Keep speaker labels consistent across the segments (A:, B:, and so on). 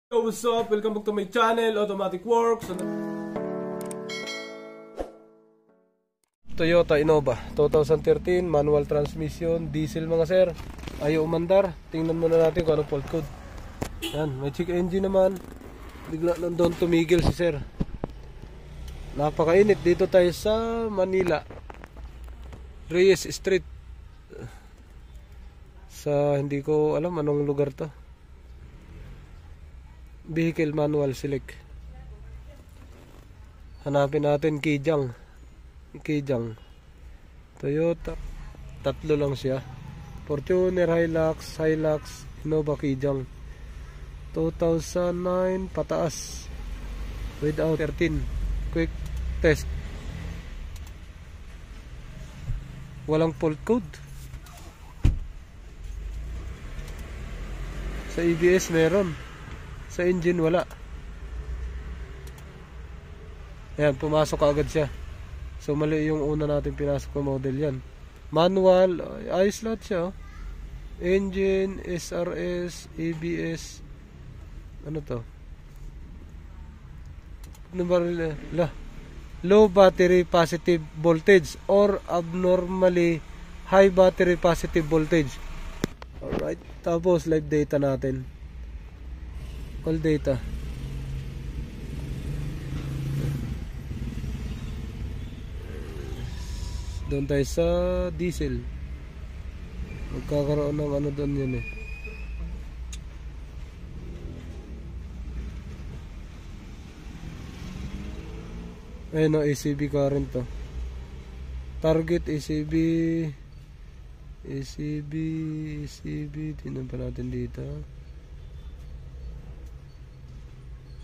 A: Yo, what's up? Welcome back to my channel, Automatic Works. Toyota Innova 2013, manual transmission, diesel mga sir. Ayaw umandar. Tingnan muna natin kung ano fault code. Yan, may check engine naman. Bigla lang doon tumigil si sir. Napakainit. Dito tayo sa Manila, Reyes Street. Sa hindi ko alam anong lugar to. Vehicle manual select. Hanapin natin Kijang. Toyota. Tatlo lang siya. Fortuner, Hilux, Innova, Kijang. 2009 pataas. Without 13. Quick test. Walang fault code. Sa EBS meron. Sa engine wala. Ayan, pumasok agad siya. So mali yung una natin pinasok na model yan. Manual, ayos lahat siya oh. Engine, SRS, ABS. Ano to? Low battery positive voltage or abnormally high battery positive voltage. Alright, tapos live data natin. All data. Doon tayo sa diesel. Magkakaroon ng ano doon yun eh. Ayun o, ACB current to. Target ACB. Tingnan pa natin dito.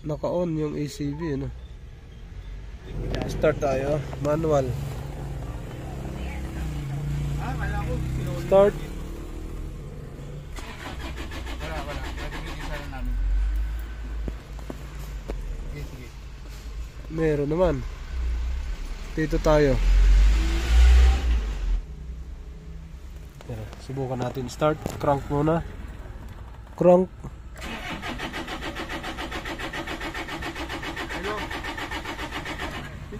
A: Naka-on yung ACB ano. Start tayo, manual. Start.
B: Wala. Nagigisa lang namin. Sige.
A: Meron naman. Dito tayo. Subukan natin start. Crank muna. Crank.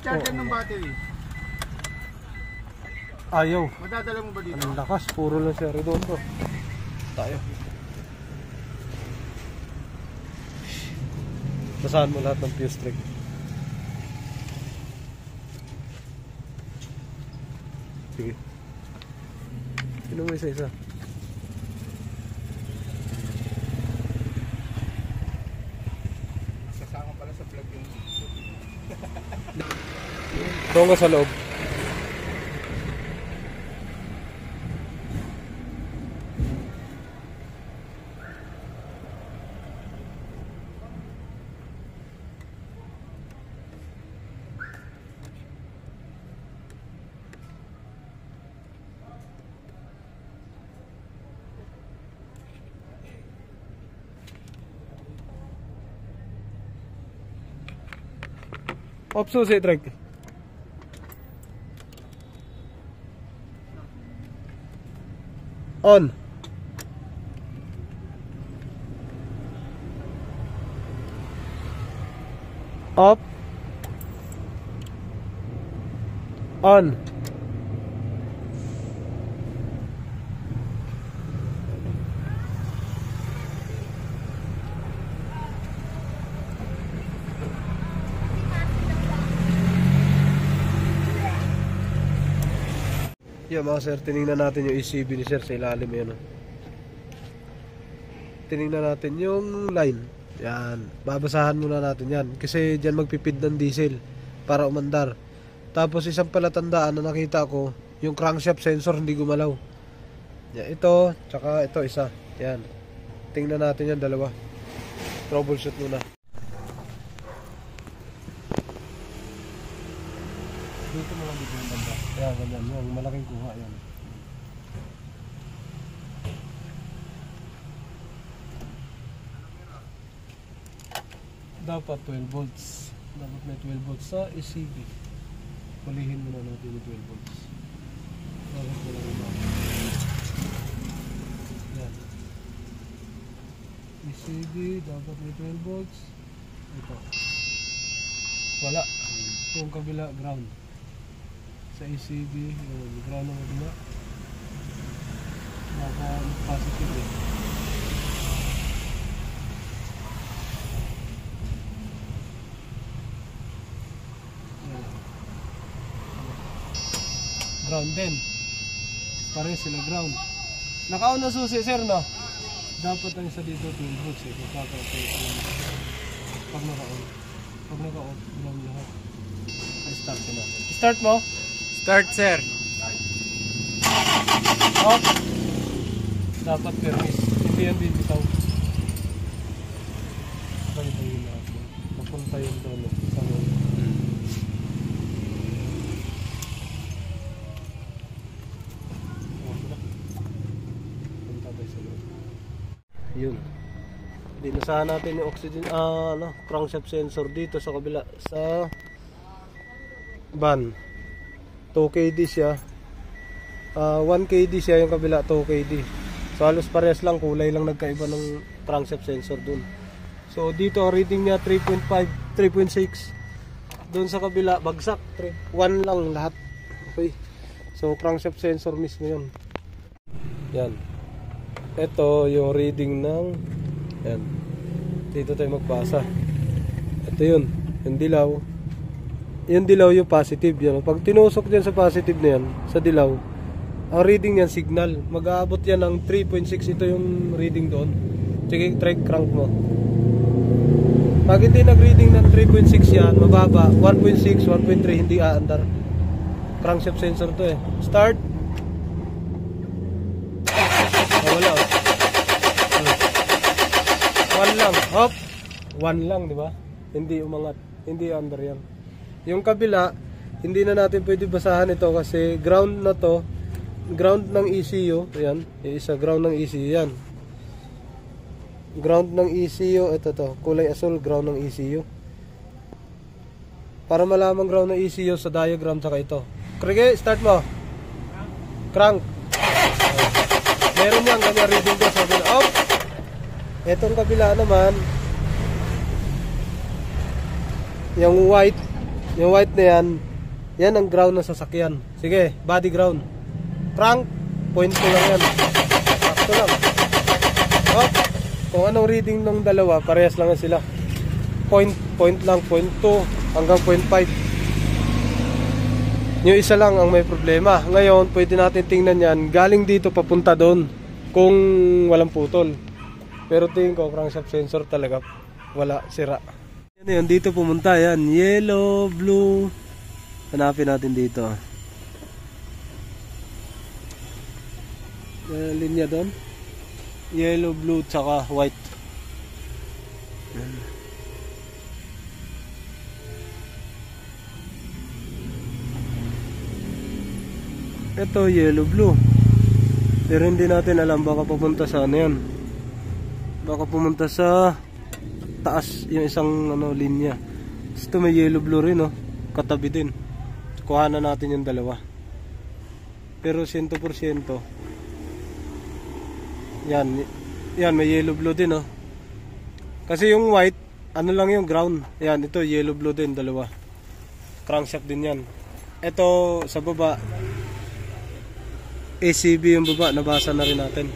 B: Charger ng battery.
A: Ayaw.
B: Madadala mo ba dito?
A: Anong lakas, puro lang siya redondo. Tayo. Basahan mo lahat ng fuse string. Sige. Sino mo isa-isa?
B: Sasama pala sa plug yung
A: Doon ka sa loob. Off susi, Trek. On. Up. On. Yeah, mga sir, tinignan natin yung ECB ni sir sa ilalim yan. Tinignan natin yung line. Yan, babasahan muna natin yan kasi dyan magpipid ng diesel para umandar. Tapos isang palatandaan na nakita ko, yung crankshaft sensor hindi gumalaw. Yan, ito, tsaka ito isa. Yan, tingnan natin yan dalawa. Troubleshoot muna. Dito mo lang dito yung banda. Yan, ganyan. Yung malaking kuha yan. Dapat 12 volts. Dapat may 12 volts sa ECB. Pulihin muna natin yung 12 volts. Dapat mo lang yung yan. ECB, dapat may 12 volts. Ito. Wala. Itong kabila, ground. Sa ECB, yun, ground ng kabila. Naka positive eh. Ground din. Pareho sila ground. Naka-on na susi, sir, no? Dapat ang isa dito 12 volts eh. Magkakaroon ko lang. Pag naka-on. Pag naka-off, ground lahat. Start ko na. Start mo?
B: Start, sir.
A: Off. Dapat permis. Hindi yan bibitaw. Ganito yun natin. Napunta yung doon. Sa mga. Yun. Dinasahan natin yung oxygen, crankshaft sensor dito sa kabila sa van. 2KD siya. 1KD siya yung kabila, 2KD. So halos parehas lang, kulay lang nagkaiba ng crankshaft sensor dun. So dito ang reading niya 3.5, 3.6. Doon sa kabila bagsak, 1 lang lahat. Okay. So crankshaft sensor mismo 'yun. Yan. Ito yung reading ng yan. Dito tayo magbasa. Ito yun, yung dilaw. Yung dilaw yung positive yan. Pag tinusok dyan sa positive na yan, sa dilaw, ang reading yan signal. Mag-aabot yan ng 3.6. Ito yung reading doon. Sige, try crank mo. Pag hindi nag-reading ng 3.6 yan, mababa. 1.6, 1.3 hindi aandar. Crankshaft sensor to eh. Start. Wala oh. 1 lang, hop. 1 lang, di ba? Hindi umangat, hindi under yan. Yung kabila, hindi na natin pwede basahan ito kasi ground na to, ground ng ECU, ayan, isa ground ng ECU yan. Ground ng ECU, ito to, kulay asul, ground ng ECU. Para malaman ground ng ECU sa diagram saka ito. Krige, start mo. Crank. Meron yan, ganyan reading ko sa kabila. Up! Etong kabila naman, yung white na yan, yan ang ground ng sasakyan. Sige, body ground. Crank, point ko lang yan. Sakto lang. Up! Kung anong reading ng dalawa, parehas lang sila. Point lang, 0.2 hanggang 0.5. Yung isa lang ang may problema. Ngayon, pwede natin tingnan yan. Galing dito papunta doon kung walang putol. Pero tingin ko, crankshaft sensor talaga wala, sira. Yan yun, dito pumunta yan. Yellow, blue. Hanapin natin dito. Linya doon. Yellow, blue, tsaka white. Yan. Ito yellow blue. Pero hindi natin alam, baka pupunta sa ano yan. Baka pumunta sa taas yung isang linya. Ito may yellow blue rin, katabi din. Kuhanan natin yung dalawa. Pero 100% yan may yellow blue din, Kasi yung white ano lang yung ground. Yan, ito yellow blue din, dalawa. Crankshaft din yan. Ito sa baba ACB yung baba, nabasa na rin natin.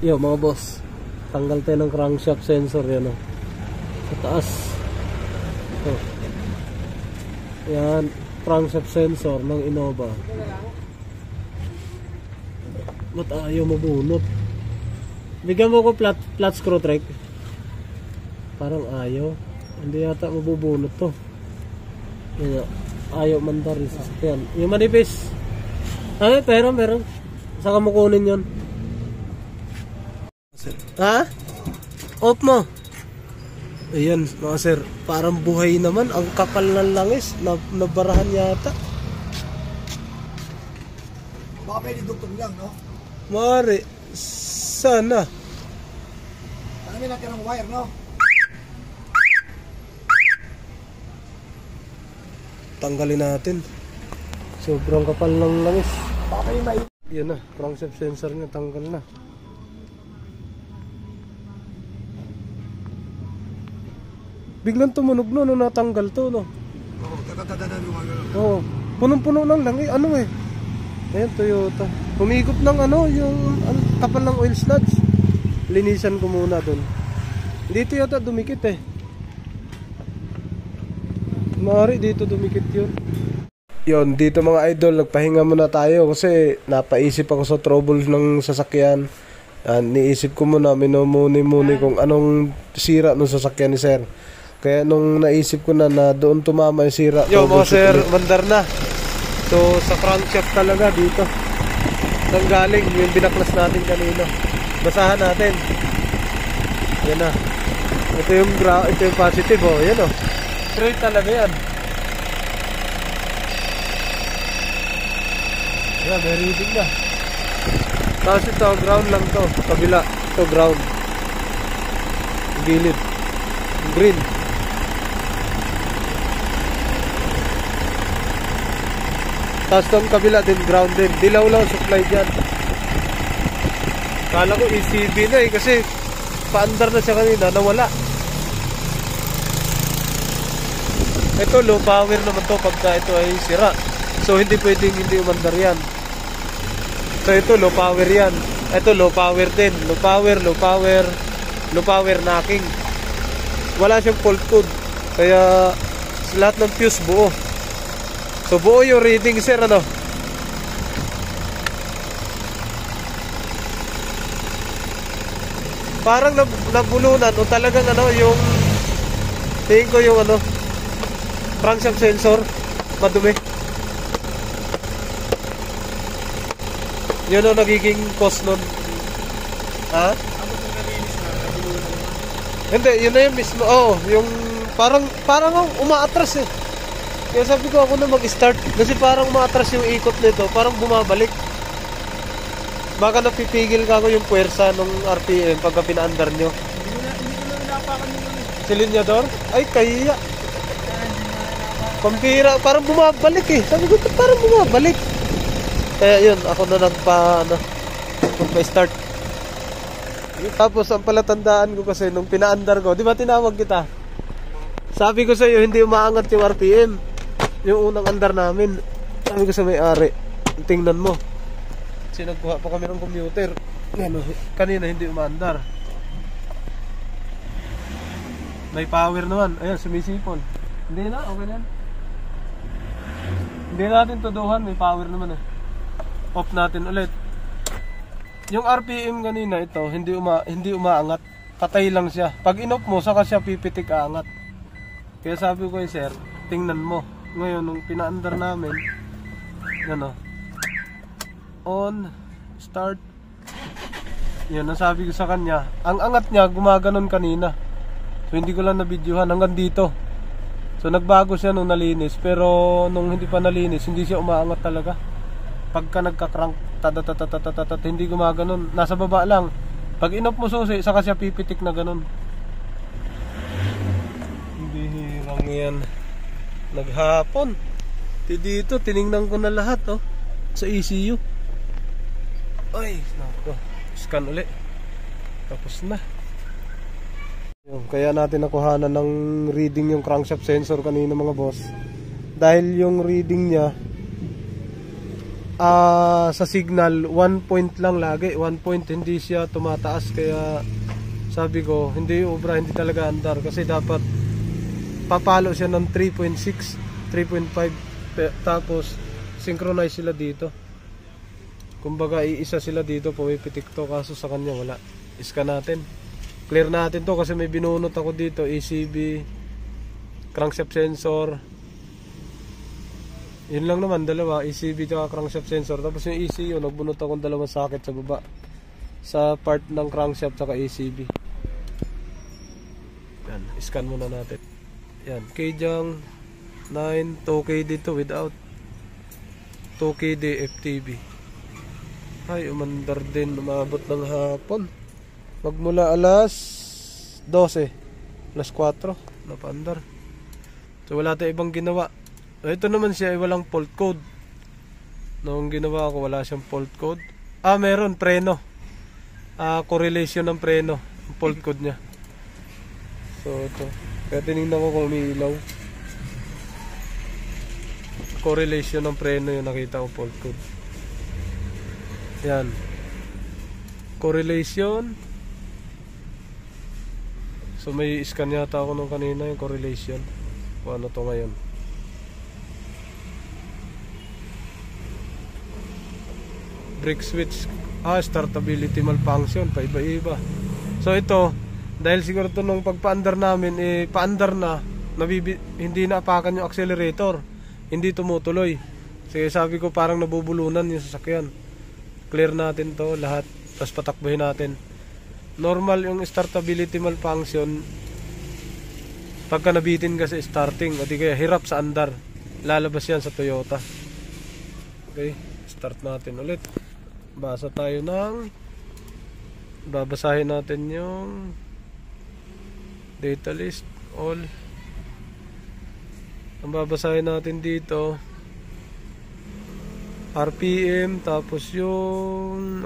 A: Yo mga boss, tanggal tayo ng crankshaft sensor yan sa taas. Yan, crankshaft sensor ng Innova. Ba't ayaw mabunot? Bigyan mo ko flat screw track. Parang ayaw. Hindi yata mabubunot to. Yan, ayaw mandar yung sasakyan. Yung manipis, pero meron. Saka mo kunin yun. Ha? Off mo. Ayan mga sir, parang buhay naman. Ang kapal ng langis, nabarahan yata.
B: Baka pwede dugtong lang, no?
A: Mare, sana.
B: Ano may natin ng wire, no?
A: Tanggalin natin. Sobrang kapal ng langis.
B: Baka may
A: Yan na, crankshaft sensor niya tanggal na. Biglang tumunog no, nung natanggal to, no?
B: Oo, tatatatanan yung mga gano'n.
A: Oo, punong-puno lang lang eh, ano eh. Ayan, Toyota. Humigop ng ano, yung kapal ng oil sludge. Linisan ko muna dun. Dito yata dumikit eh. Maaari dito dumikit yun. Yun, dito mga idol, nagpahinga muna tayo kasi napaisip ako sa trouble ng sasakyan. Niisip ko muna, minumuni-muni kung anong sira ng sasakyan ni sir. Kaya nung naisip ko na doon tumama yung sira. Yo mga sir, mandar na. So sa crankshaft talaga dito. Saan galing yung binaklas natin kanina. Basahan natin. Yan na. Ito yung positive oh, yan oh. Straight talaga yan. Yan, may reading na. Tapos ito, ground lang to. Kabila, ito ground. Gilid. Green. Tapos itong kabila din, ground din. Dilaw-law supply dyan. Kala ko ECB na eh, kasi paandar na siya kanina, nawala. Ito low power naman to pagka ito ay sira. So hindi pwedeng hindi umandar yan. So ito low power yan. Ito low power din. Low power knocking. Wala siyang fault code. Kaya lahat ng fuse buo. So buo yung reading sir ano. Parang nabulunan o talagang ano yung tingin ko yung ano crankshaft sensor madumi. Yun ang nagiging cause nun. Ha? Hindi, yun na yung mismo. Oo, yung parang umaatras eh. Kaya sabi ko ako na mag-start kasi parang umaatras yung ikot nito, parang bumabalik. Baka napipigil ka ako yung puwersa ng RPM pagka pinaandar nyo.
B: Hindi ko na napakan yung
A: Silinyador? Ay, kaya. Pampira, parang bumabalik eh. Sabi ko, parang bumabalik. Kaya yun, ako na magpa-start. Tapos ang palatandaan ko kasi nung pinaandar ko, di ba tinawag kita? Sabi ko sa iyo, hindi umaangat yung RPM. Yung unang andar namin. Sabi ko sa may-ari, tingnan mo. Kasi nagkuha pa kami ng computer. Ano, kanina hindi umaandar. May power naman. Ayan, sumisipon. Hindi na, okay na. Hindi natin tuduhan, may power naman eh. Off natin ulit. Yung RPM kanina ito, hindi umaangat. Patay lang siya. Pag in-off mo, saka siya pipitik aangat. Kaya sabi ko sir, tingnan mo. Ngayon, nung pinaandar namin, ano, on, start. Yun, nasabi ko sa kanya, ang angat niya, gumaganon kanina. So, hindi ko lang na-videohan hanggang dito. So, nagbago siya nung nalinis. Pero, nung hindi pa nalinis, hindi siya umaangat talaga. Pagka nagka-crank, hindi gumaganon. Nasa baba lang. Pag in-off mo susi, saka siya pipitik na ganon. Hindi hirang yan. Naghapon. Dito, tiningnan ko na lahat, oh. Sa ECU. Ay, nako. Scan ulit. Tapos na. Kaya natin nakuhanan ng reading yung crankshaft sensor kanina mga boss. Dahil yung reading niya sa signal 1 point lang lagi, 1 point, hindi siya tumataas. Kaya sabi ko hindi ubra, hindi talaga andar kasi dapat papalo siya ng 3.6, 3.5 tapos synchronize sila dito. Kumbaga iisa sila dito, pumipitik to, kaso sa kanya wala. Iskan natin, clear natin to kasi may binunot ako dito, ECB, crankshaft sensor. Yun lang naman, dalawa, ECB at crankshaft sensor. Tapos yung ECU, nagbunot akong dalawang socket sa baba sa part ng crankshaft saka ECB. Yan, scan muna natin. Yan, Kjang 9, 2K dito without, 2KD FTB. Ay, umandar din, umabot ng hapon. Magmula alas 12, alas 4, napaandar. So wala tayong ibang ginawa. Ito naman siya ay walang fault code. Noong ginawa ko, wala siyang fault code. Meron, preno. Correlation ng preno, fault code niya. So ito, kaya tinignan ko kung umiilaw. Correlation ng preno yung nakita ko, fault code. Yan, correlation. So may scan yata ako nung kanina yung correlation kung ano to ngayon. Brake switch, startability malfunction, paiba-iba. So ito, dahil siguro to nung pagpa-under namin, pa-under na, hindi naapakan yung accelerator, hindi tumutuloy. Sige, sabi ko parang nabubulunan yung sasakyan. Clear natin to lahat, tapos patakbuhin natin. Normal yung startability malfunction pagka nabitin ka sa starting, o di kaya hirap sa andar, lalabas yan sa Toyota. Okay, start natin ulit. Babasahin natin yung data list, all. Ang babasahin natin dito, RPM, tapos yung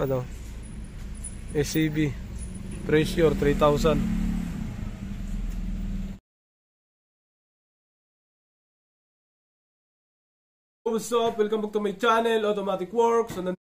A: SCB pressure 3,000. What's up? Welcome back to my channel, Automatic Works. So,